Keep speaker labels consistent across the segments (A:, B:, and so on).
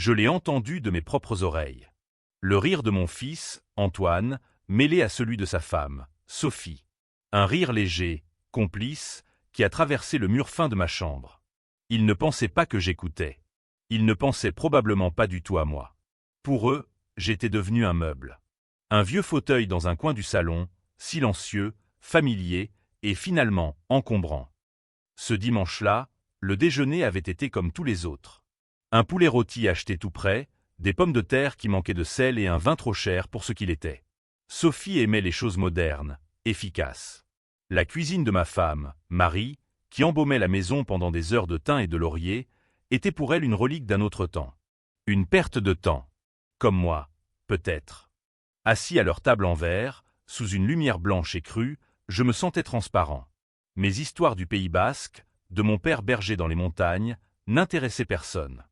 A: Je l'ai entendu de mes propres oreilles. Le rire de mon fils, Antoine, mêlé à celui de sa femme, Sophie. Un rire léger, complice, qui a traversé le mur fin de ma chambre. Ils ne pensaient pas que j'écoutais. Ils ne pensaient probablement pas du tout à moi. Pour eux, j'étais devenu un meuble. Un vieux fauteuil dans un coin du salon, silencieux, familier et finalement encombrant. Ce dimanche-là, le déjeuner avait été comme tous les autres. Un poulet rôti acheté tout près, des pommes de terre qui manquaient de sel et un vin trop cher pour ce qu'il était. Sophie aimait les choses modernes, efficaces. La cuisine de ma femme, Marie, qui embaumait la maison pendant des heures de thym et de laurier, était pour elle une relique d'un autre temps. Une perte de temps. Comme moi, peut-être. Assis à leur table en verre, sous une lumière blanche et crue, je me sentais transparent. Mes histoires du Pays basque, de mon père berger dans les montagnes, n'intéressaient personne.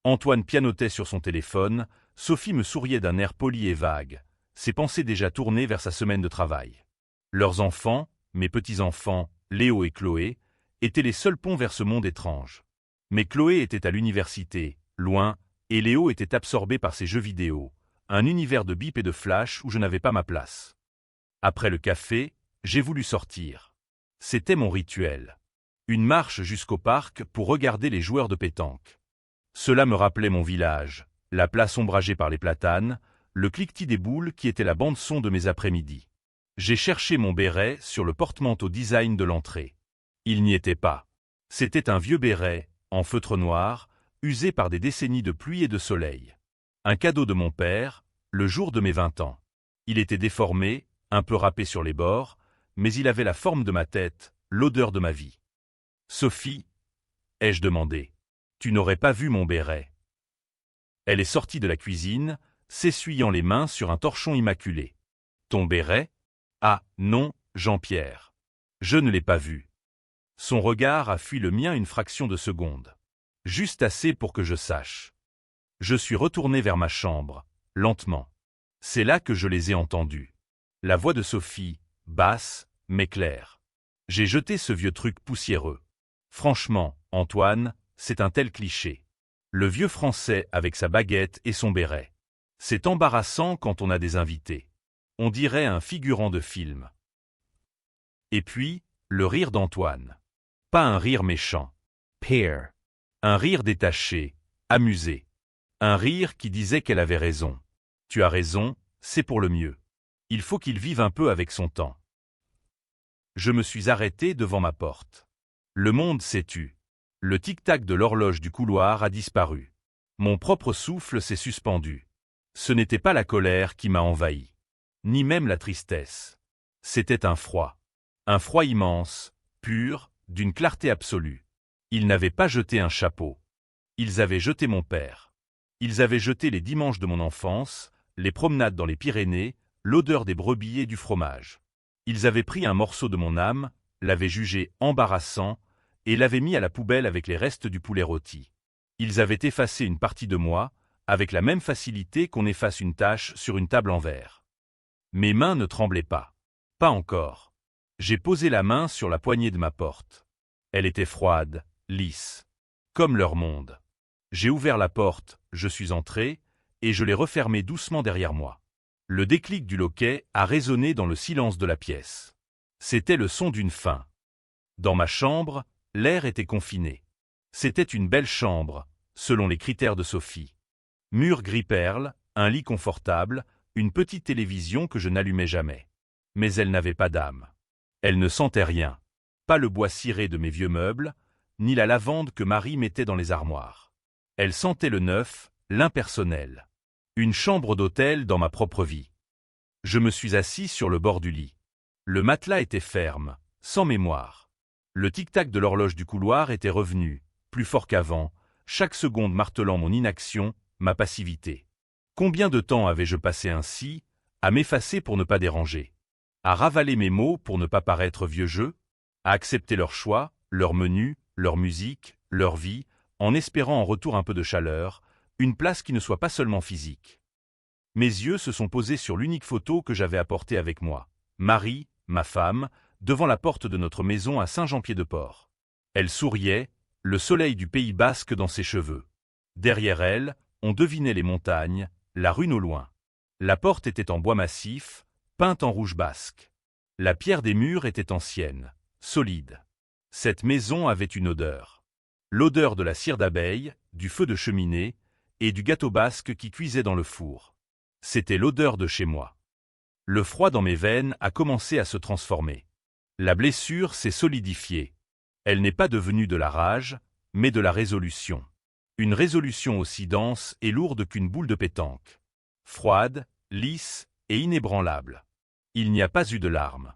A: Antoine pianotait sur son téléphone, Sophie me souriait d'un air poli et vague, ses pensées déjà tournées vers sa semaine de travail. Leurs enfants, mes petits-enfants, Léo et Chloé, étaient les seuls ponts vers ce monde étrange. Mais Chloé était à l'université, loin, et Léo était absorbé par ses jeux vidéo, un univers de bip et de flash où je n'avais pas ma place. Après le café, j'ai voulu sortir. C'était mon rituel. Une marche jusqu'au parc pour regarder les joueurs de pétanque. Cela me rappelait mon village, la place ombragée par les platanes, le cliquetis des boules qui était la bande-son de mes après-midi. J'ai cherché mon béret sur le porte-manteau design de l'entrée. Il n'y était pas. C'était un vieux béret, en feutre noir, usé par des décennies de pluie et de soleil. Un cadeau de mon père, le jour de mes 20 ans. Il était déformé, un peu râpé sur les bords, mais il avait la forme de ma tête, l'odeur de ma vie. « Sophie » ai-je demandé. « Tu n'aurais pas vu mon béret. » Elle est sortie de la cuisine, s'essuyant les mains sur un torchon immaculé. « Ton béret ? Ah, non, Jean-Pierre. Je ne l'ai pas vu. » Son regard a fui le mien une fraction de seconde. Juste assez pour que je sache. Je suis retourné vers ma chambre, lentement. C'est là que je les ai entendus. La voix de Sophie, basse, mais claire. J'ai jeté ce vieux truc poussiéreux. Franchement, Antoine, c'est un tel cliché. Le vieux Français avec sa baguette et son béret. C'est embarrassant quand on a des invités. On dirait un figurant de film. Et puis, le rire d'Antoine. Pas un rire méchant. Pear. Un rire détaché, amusé. Un rire qui disait qu'elle avait raison. Tu as raison, c'est pour le mieux. Il faut qu'il vive un peu avec son temps. Je me suis arrêté devant ma porte. Le monde s'est tu. Le tic-tac de l'horloge du couloir a disparu. Mon propre souffle s'est suspendu. Ce n'était pas la colère qui m'a envahi. Ni même la tristesse. C'était un froid. Un froid immense, pur, d'une clarté absolue. Ils n'avaient pas jeté un chapeau. Ils avaient jeté mon père. Ils avaient jeté les dimanches de mon enfance, les promenades dans les Pyrénées, l'odeur des brebis et du fromage. Ils avaient pris un morceau de mon âme, l'avaient jugé embarrassant, et l'avaient mis à la poubelle avec les restes du poulet rôti. Ils avaient effacé une partie de moi, avec la même facilité qu'on efface une tache sur une table en verre. Mes mains ne tremblaient pas. Pas encore. J'ai posé la main sur la poignée de ma porte. Elle était froide, lisse. Comme leur monde. J'ai ouvert la porte, je suis entré, et je l'ai refermée doucement derrière moi. Le déclic du loquet a résonné dans le silence de la pièce. C'était le son d'une faim. Dans ma chambre, l'air était confiné. C'était une belle chambre, selon les critères de Sophie. Mur gris perle, un lit confortable, une petite télévision que je n'allumais jamais. Mais elle n'avait pas d'âme. Elle ne sentait rien. Pas le bois ciré de mes vieux meubles, ni la lavande que Marie mettait dans les armoires. Elle sentait le neuf, l'impersonnel. Une chambre d'hôtel dans ma propre vie. Je me suis assis sur le bord du lit. Le matelas était ferme, sans mémoire. Le tic-tac de l'horloge du couloir était revenu, plus fort qu'avant, chaque seconde martelant mon inaction, ma passivité. Combien de temps avais-je passé ainsi, à m'effacer pour ne pas déranger, à ravaler mes mots pour ne pas paraître vieux jeu, à accepter leur choix, leur menu, leur musique, leur vie, en espérant en retour un peu de chaleur, une place qui ne soit pas seulement physique. Mes yeux se sont posés sur l'unique photo que j'avais apportée avec moi. Marie, ma femme, devant la porte de notre maison à Saint-Jean-Pied-de-Port. Elle souriait, le soleil du Pays basque dans ses cheveux. Derrière elle, on devinait les montagnes, la rune au loin. La porte était en bois massif, peinte en rouge basque. La pierre des murs était ancienne, solide. Cette maison avait une odeur. L'odeur de la cire d'abeille, du feu de cheminée et du gâteau basque qui cuisait dans le four. C'était l'odeur de chez moi. Le froid dans mes veines a commencé à se transformer. La blessure s'est solidifiée. Elle n'est pas devenue de la rage, mais de la résolution. Une résolution aussi dense et lourde qu'une boule de pétanque. Froide, lisse et inébranlable. Il n'y a pas eu de larmes.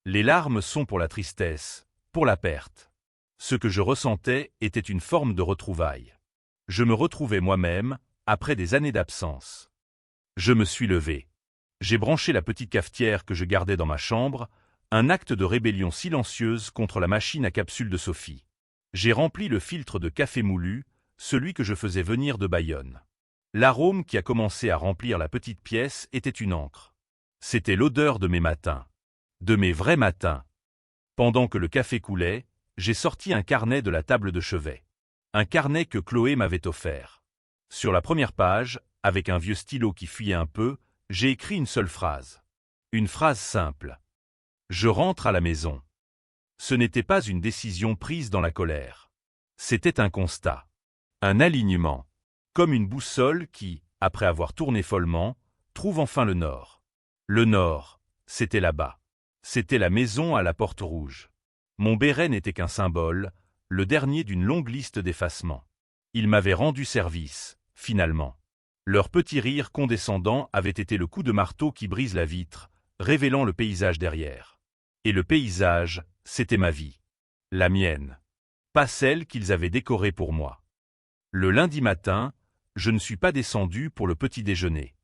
A: Les larmes sont pour la tristesse, pour la perte. Ce que je ressentais était une forme de retrouvaille. Je me retrouvais moi-même, après des années d'absence. Je me suis levé. J'ai branché la petite cafetière que je gardais dans ma chambre, un acte de rébellion silencieuse contre la machine à capsules de Sophie. J'ai rempli le filtre de café moulu, celui que je faisais venir de Bayonne. L'arôme qui a commencé à remplir la petite pièce était une encre. C'était l'odeur de mes matins. De mes vrais matins. Pendant que le café coulait, j'ai sorti un carnet de la table de chevet. Un carnet que Chloé m'avait offert. Sur la première page, avec un vieux stylo qui fuyait un peu, j'ai écrit une seule phrase. Une phrase simple. Je rentre à la maison. Ce n'était pas une décision prise dans la colère. C'était un constat. Un alignement. Comme une boussole qui, après avoir tourné follement, trouve enfin le nord. Le nord, c'était là-bas. C'était la maison à la porte rouge. Mon béret n'était qu'un symbole, le dernier d'une longue liste d'effacements. Ils m'avaient rendu service, finalement. Leur petit rire condescendant avait été le coup de marteau qui brise la vitre, révélant le paysage derrière. Et le paysage, c'était ma vie. La mienne. Pas celle qu'ils avaient décorée pour moi. Le lundi matin, je ne suis pas descendu pour le petit déjeuner.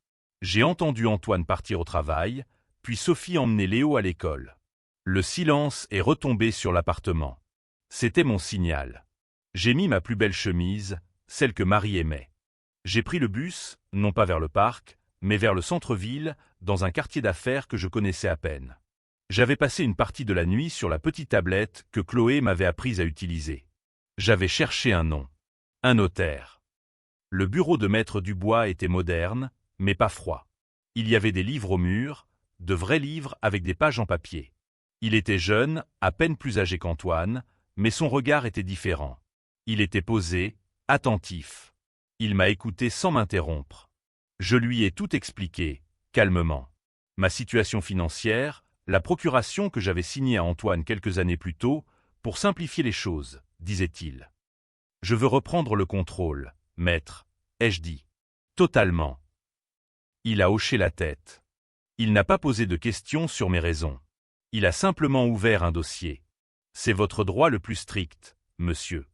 A: J'ai entendu Antoine partir au travail, puis Sophie emmener Léo à l'école. Le silence est retombé sur l'appartement. C'était mon signal. J'ai mis ma plus belle chemise, celle que Marie aimait. J'ai pris le bus, non pas vers le parc, mais vers le centre-ville, dans un quartier d'affaires que je connaissais à peine. J'avais passé une partie de la nuit sur la petite tablette que Chloé m'avait apprise à utiliser. J'avais cherché un nom. Un notaire. Le bureau de maître Dubois était moderne, mais pas froid. Il y avait des livres au mur, de vrais livres avec des pages en papier. Il était jeune, à peine plus âgé qu'Antoine, mais son regard était différent. Il était posé, attentif. Il m'a écouté sans m'interrompre. Je lui ai tout expliqué, calmement. Ma situation financière, la procuration que j'avais signée à Antoine quelques années plus tôt, pour simplifier les choses, disait-il. Je veux reprendre le contrôle, maître, ai-je dit. Totalement. Il a hoché la tête. Il n'a pas posé de questions sur mes raisons. Il a simplement ouvert un dossier. C'est votre droit le plus strict, monsieur.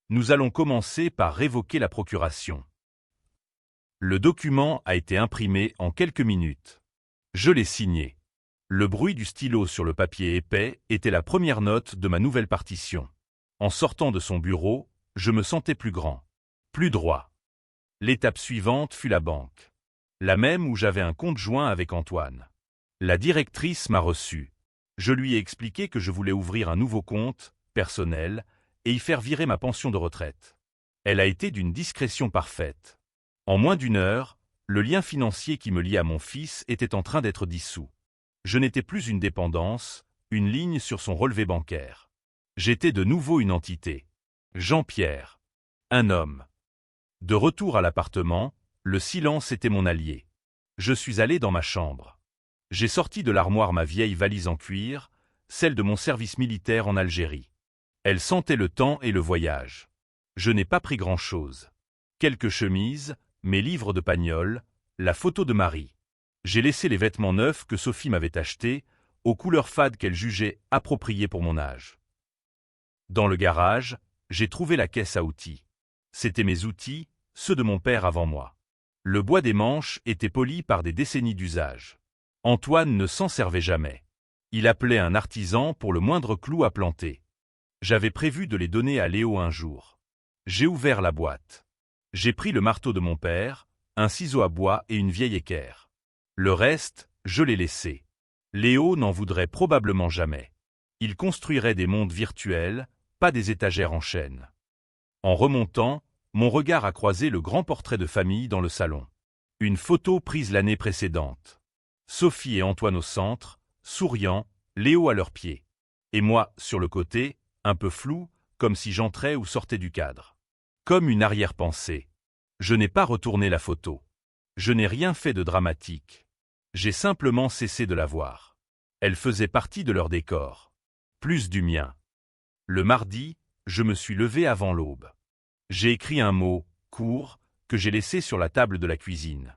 A: Nous allons commencer par révoquer la procuration. Le document a été imprimé en quelques minutes. Je l'ai signé. Le bruit du stylo sur le papier épais était la première note de ma nouvelle partition. En sortant de son bureau, je me sentais plus grand, plus droit. L'étape suivante fut la banque. La même où j'avais un compte joint avec Antoine. La directrice m'a reçu. Je lui ai expliqué que je voulais ouvrir un nouveau compte, personnel, et y faire virer ma pension de retraite. Elle a été d'une discrétion parfaite. En moins d'une heure, le lien financier qui me liait à mon fils était en train d'être dissous. Je n'étais plus une dépendance, une ligne sur son relevé bancaire. J'étais de nouveau une entité. Jean-Pierre. Un homme. De retour à l'appartement, le silence était mon allié. Je suis allé dans ma chambre. J'ai sorti de l'armoire ma vieille valise en cuir, celle de mon service militaire en Algérie. Elle sentait le temps et le voyage. Je n'ai pas pris grand-chose. Quelques chemises, mes livres de Pagnol, la photo de Marie. J'ai laissé les vêtements neufs que Sophie m'avait achetés, aux couleurs fades qu'elle jugeait appropriées pour mon âge. Dans le garage, j'ai trouvé la caisse à outils. C'étaient mes outils, ceux de mon père avant moi. Le bois des manches était poli par des décennies d'usage. Antoine ne s'en servait jamais. Il appelait un artisan pour le moindre clou à planter. J'avais prévu de les donner à Léo un jour. J'ai ouvert la boîte. J'ai pris le marteau de mon père, un ciseau à bois et une vieille équerre. Le reste, je l'ai laissé. Léo n'en voudrait probablement jamais. Il construirait des mondes virtuels, pas des étagères en chaîne. En remontant, Mon regard a croisé le grand portrait de famille dans le salon. Une photo prise l'année précédente. Sophie et Antoine au centre, souriant, Léo à leurs pieds. Et moi, sur le côté, un peu flou, comme si j'entrais ou sortais du cadre. Comme une arrière-pensée. Je n'ai pas retourné la photo. Je n'ai rien fait de dramatique. J'ai simplement cessé de la voir. Elle faisait partie de leur décor. Plus du mien. Le mardi, je me suis levé avant l'aube. J'ai écrit un mot, court, que j'ai laissé sur la table de la cuisine.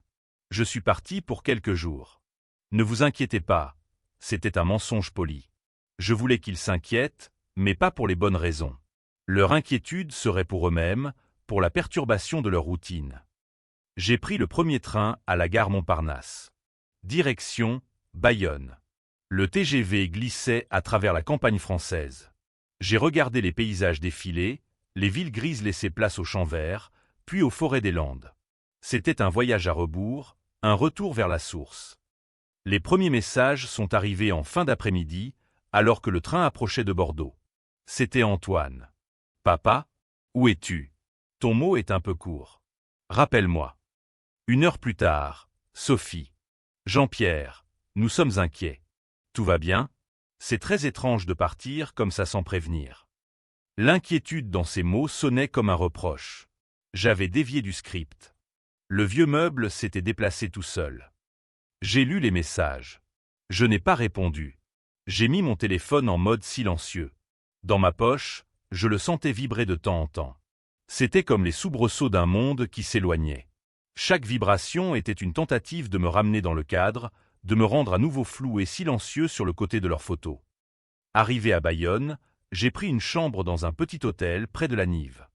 A: Je suis parti pour quelques jours. Ne vous inquiétez pas, c'était un mensonge poli. Je voulais qu'ils s'inquiètent, mais pas pour les bonnes raisons. Leur inquiétude serait pour eux-mêmes, pour la perturbation de leur routine. J'ai pris le premier train à la gare Montparnasse. Direction, Bayonne. Le TGV glissait à travers la campagne française. J'ai regardé les paysages défiler, les villes grises laisser place aux champs verts, puis aux forêts des Landes. C'était un voyage à rebours, un retour vers la source. Les premiers messages sont arrivés en fin d'après-midi, alors que le train approchait de Bordeaux. C'était Antoine. « Papa, où es-tu? Ton mot est un peu court. Rappelle-moi. » 1 heure plus tard, Sophie. « Jean-Pierre, nous sommes inquiets. Tout va bien? C'est très étrange de partir comme ça sans prévenir. » L'inquiétude dans ces mots sonnait comme un reproche. J'avais dévié du script. Le vieux meuble s'était déplacé tout seul. J'ai lu les messages. Je n'ai pas répondu. J'ai mis mon téléphone en mode silencieux. Dans ma poche, je le sentais vibrer de temps en temps. C'était comme les soubresauts d'un monde qui s'éloignait. Chaque vibration était une tentative de me ramener dans le cadre, de me rendre à nouveau flou et silencieux sur le côté de leurs photos. Arrivé à Bayonne, j'ai pris une chambre dans un petit hôtel près de la Nive.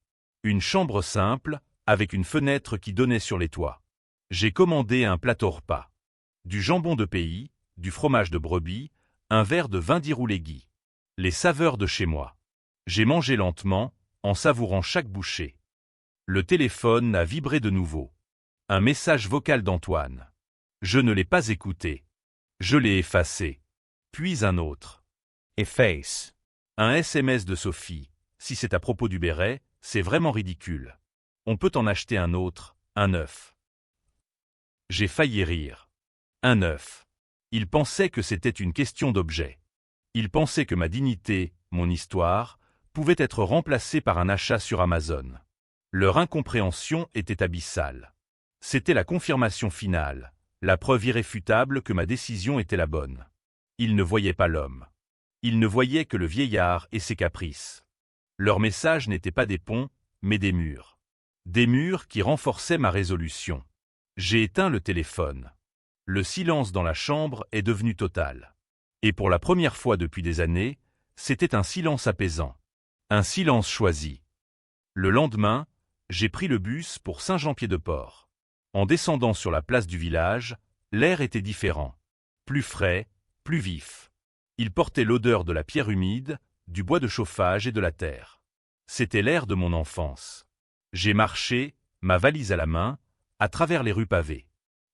A: Une chambre simple, avec une fenêtre qui donnait sur les toits. J'ai commandé un plateau repas. Du jambon de pays, du fromage de brebis, un verre de vin d'Irouléguy. Les saveurs de chez moi. J'ai mangé lentement, en savourant chaque bouchée. Le téléphone a vibré de nouveau. Un message vocal d'Antoine. Je ne l'ai pas écouté. Je l'ai effacé. Puis un autre. Efface. Un SMS de Sophie. Si c'est à propos du béret, c'est vraiment ridicule. On peut en acheter un autre, un neuf. J'ai failli rire. Un neuf. Il pensait que c'était une question d'objet. Il pensait que ma dignité, mon histoire, pouvait être remplacée par un achat sur Amazon. Leur incompréhension était abyssale. C'était la confirmation finale, la preuve irréfutable que ma décision était la bonne. Ils ne voyaient pas l'homme. Ils ne voyaient que le vieillard et ses caprices. Leur message n'était pas des ponts, mais des murs. Des murs qui renforçaient ma résolution. J'ai éteint le téléphone. Le silence dans la chambre est devenu total. Et pour la première fois depuis des années, c'était un silence apaisant. Un silence choisi. Le lendemain, j'ai pris le bus pour Saint-Jean-Pied-de-Port. En descendant sur la place du village, l'air était différent. Plus frais, plus vif. Il portait l'odeur de la pierre humide, du bois de chauffage et de la terre. C'était l'air de mon enfance. J'ai marché, ma valise à la main, à travers les rues pavées.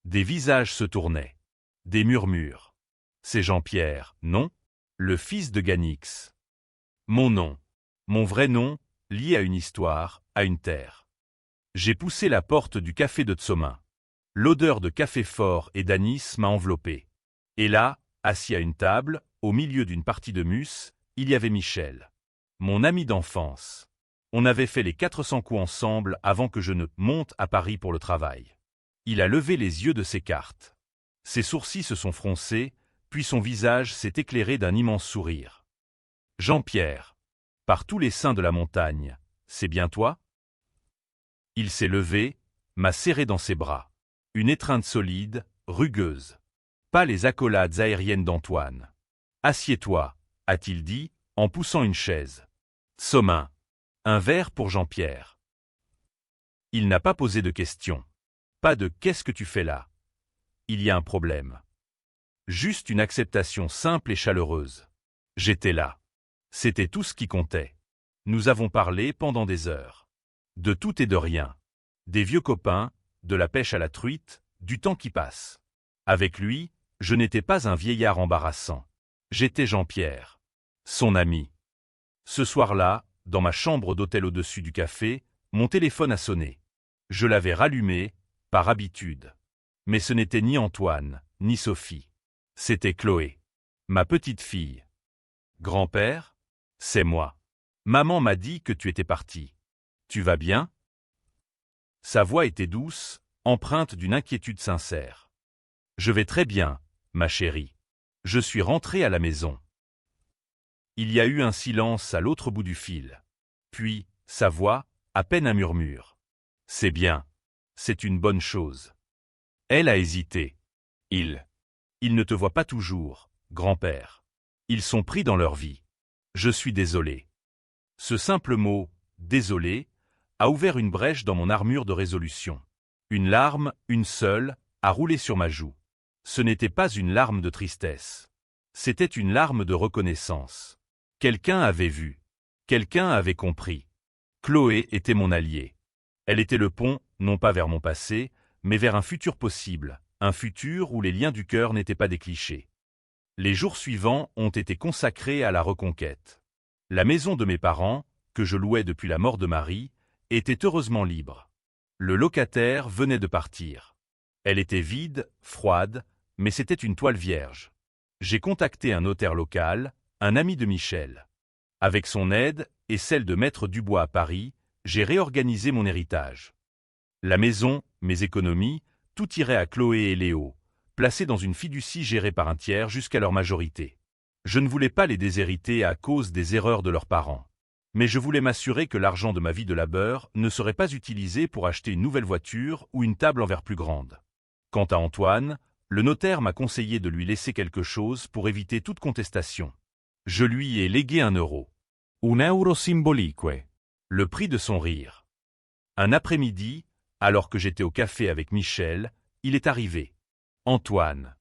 A: Des visages se tournaient. Des murmures. C'est Jean-Pierre, non? Le fils de Ganix. Mon nom. Mon vrai nom, lié à une histoire, à une terre. J'ai poussé la porte du café de Tsomin. L'odeur de café fort et d'anis m'a enveloppé. Et là, assis à une table, au milieu d'une partie de mus, il y avait Michel. Mon ami d'enfance. On avait fait les 400 coups ensemble avant que je ne monte à Paris pour le travail. Il a levé les yeux de ses cartes. Ses sourcils se sont froncés, puis son visage s'est éclairé d'un immense sourire. Jean-Pierre. Par tous les saints de la montagne, c'est bien toi? Il s'est levé, m'a serré dans ses bras. Une étreinte solide, rugueuse. Pas les accolades aériennes d'Antoine. Assieds-toi, a-t-il dit, en poussant une chaise. Tsomin. Un verre pour Jean-Pierre. Il n'a pas posé de questions. Pas de « qu'est-ce que tu fais là ?» Il y a un problème. Juste une acceptation simple et chaleureuse. J'étais là. C'était tout ce qui comptait. Nous avons parlé pendant des heures. De tout et de rien. Des vieux copains, de la pêche à la truite, du temps qui passe. Avec lui, je n'étais pas un vieillard embarrassant. J'étais Jean-Pierre. Son ami. Ce soir-là, dans ma chambre d'hôtel au-dessus du café, Mon téléphone a sonné. Je l'avais rallumé, par habitude. Mais ce n'était ni Antoine, ni Sophie. C'était Chloé. Ma petite fille. Grand-père? C'est moi. Maman m'a dit que tu étais parti. Tu vas bien? Sa voix était douce, empreinte d'une inquiétude sincère. Je vais très bien, ma chérie. Je suis rentré à la maison. Il y a eu un silence à l'autre bout du fil. Puis, sa voix, à peine un murmure. C'est bien. C'est une bonne chose. Elle a hésité. Ils ne te voient pas toujours, grand-père. Ils sont pris dans leur vie. Je suis désolé. Ce simple mot, désolé, a ouvert une brèche dans mon armure de résolution. Une larme, une seule, a roulé sur ma joue. Ce n'était pas une larme de tristesse. C'était une larme de reconnaissance. Quelqu'un avait vu. Quelqu'un avait compris. Chloé était mon alliée. Elle était le pont, non pas vers mon passé, mais vers un futur possible, un futur où les liens du cœur n'étaient pas des clichés. Les jours suivants ont été consacrés à la reconquête. La maison de mes parents, que je louais depuis la mort de Marie, était heureusement libre. Le locataire venait de partir. Elle était vide, froide, mais c'était une toile vierge. J'ai contacté un notaire local, un ami de Michel. Avec son aide et celle de Maître Dubois à Paris, j'ai réorganisé mon héritage. La maison, mes économies, tout irait à Chloé et Léo, placés dans une fiducie gérée par un tiers jusqu'à leur majorité. Je ne voulais pas les déshériter à cause des erreurs de leurs parents. Mais je voulais m'assurer que l'argent de ma vie de labeur ne serait pas utilisé pour acheter une nouvelle voiture ou une table en verre plus grande. Quant à Antoine, le notaire m'a conseillé de lui laisser quelque chose pour éviter toute contestation. Je lui ai légué 1 euro. Un euro simbolique. Le prix de son rire. Un après-midi, alors que j'étais au café avec Michel, il est arrivé. Antoine.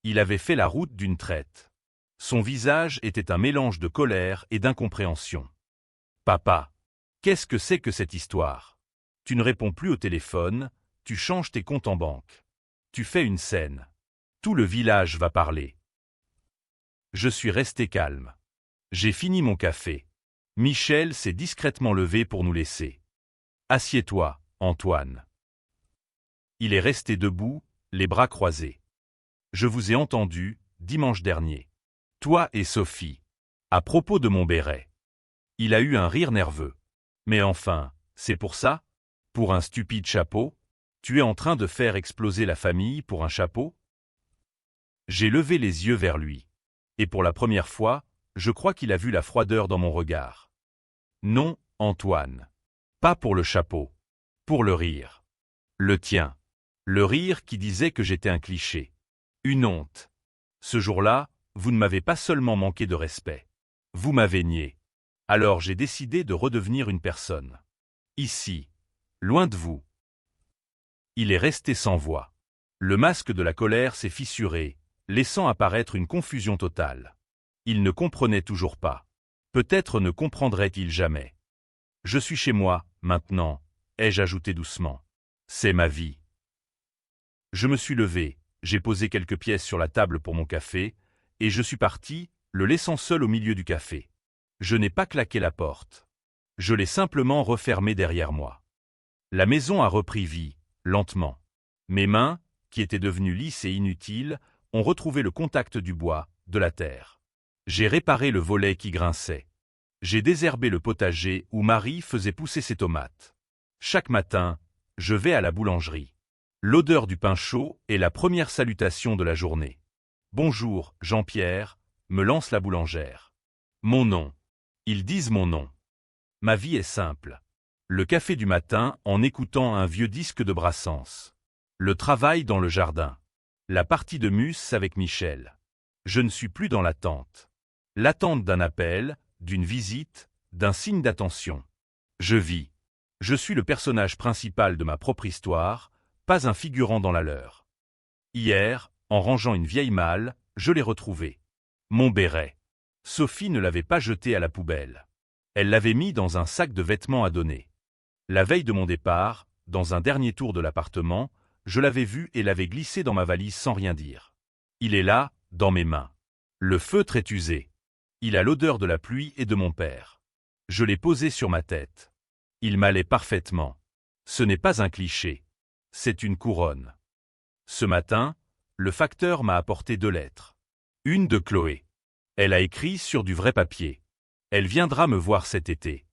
A: Il avait fait la route d'une traite. Son visage était un mélange de colère et d'incompréhension. Papa, qu'est-ce que c'est que cette histoire? Tu ne réponds plus au téléphone, tu changes tes comptes en banque. Tu fais une scène. Tout le village va parler. Je suis resté calme. J'ai fini mon café. Michel s'est discrètement levé pour nous laisser. Assieds-toi, Antoine. Il est resté debout, les bras croisés. Je vous ai entendu, dimanche dernier. Toi et Sophie. À propos de mon béret. Il a eu un rire nerveux. Mais enfin, c'est pour ça? Pour un stupide chapeau? Tu es en train de faire exploser la famille pour un chapeau? J'ai levé les yeux vers lui. Et pour la première fois, je crois qu'il a vu la froideur dans mon regard. Non, Antoine. Pas pour le chapeau. Pour le rire. Le tien. Le rire qui disait que j'étais un cliché. Une honte. Ce jour-là, vous ne m'avez pas seulement manqué de respect. Vous m'avez nié. Alors j'ai décidé de redevenir une personne. Ici. Loin de vous. Il est resté sans voix. Le masque de la colère s'est fissuré, laissant apparaître une confusion totale. Il ne comprenait toujours pas. Peut-être ne comprendrait-il jamais. Je suis chez moi, maintenant, ai-je ajouté doucement. C'est ma vie. Je me suis levé, j'ai posé quelques pièces sur la table pour mon café, et je suis parti, le laissant seul au milieu du café. Je n'ai pas claqué la porte. Je l'ai simplement refermée derrière moi. La maison a repris vie, lentement. Mes mains, qui étaient devenues lisses et inutiles, ont retrouvé le contact du bois, de la terre. J'ai réparé le volet qui grinçait. J'ai désherbé le potager où Marie faisait pousser ses tomates. Chaque matin, je vais à la boulangerie. L'odeur du pain chaud est la première salutation de la journée. Bonjour, Jean-Pierre, me lance la boulangère. Mon nom. Ils disent mon nom. Ma vie est simple. Le café du matin en écoutant un vieux disque de Brassens. Le travail dans le jardin. La partie de mus avec Michel. Je ne suis plus dans l'attente. L'attente d'un appel, d'une visite, d'un signe d'attention. Je vis. Je suis le personnage principal de ma propre histoire, pas un figurant dans la leur. Hier, en rangeant une vieille malle, je l'ai retrouvé. Mon béret. Sophie ne l'avait pas jeté à la poubelle. Elle l'avait mis dans un sac de vêtements à donner. La veille de mon départ, dans un dernier tour de l'appartement, je l'avais vu et l'avais glissé dans ma valise sans rien dire. Il est là, dans mes mains. Le feutre est usé. Il a l'odeur de la pluie et de mon père. Je l'ai posé sur ma tête. Il m'allait parfaitement. Ce n'est pas un cliché. C'est une couronne. Ce matin, le facteur m'a apporté 2 lettres. Une de Chloé. Elle a écrit sur du vrai papier. Elle viendra me voir cet été.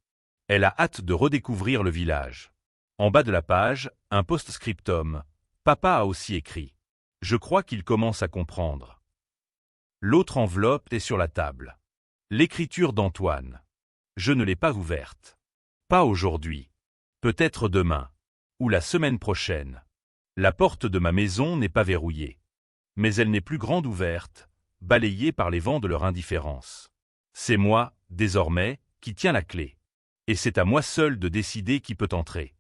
A: Elle a hâte de redécouvrir le village. En bas de la page, un post-scriptum. Papa a aussi écrit. Je crois qu'il commence à comprendre. L'autre enveloppe est sur la table. L'écriture d'Antoine. Je ne l'ai pas ouverte. Pas aujourd'hui. Peut-être demain. Ou la semaine prochaine. La porte de ma maison n'est pas verrouillée. Mais elle n'est plus grande ouverte, balayée par les vents de leur indifférence. C'est moi, désormais, qui tiens la clé. Et c'est à moi seul de décider qui peut entrer.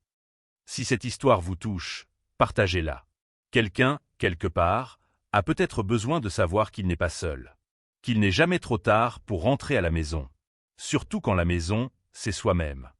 A: Si cette histoire vous touche, partagez-la. Quelqu'un, quelque part, a peut-être besoin de savoir qu'il n'est pas seul. Qu'il n'est jamais trop tard pour rentrer à la maison. Surtout quand la maison, c'est soi-même.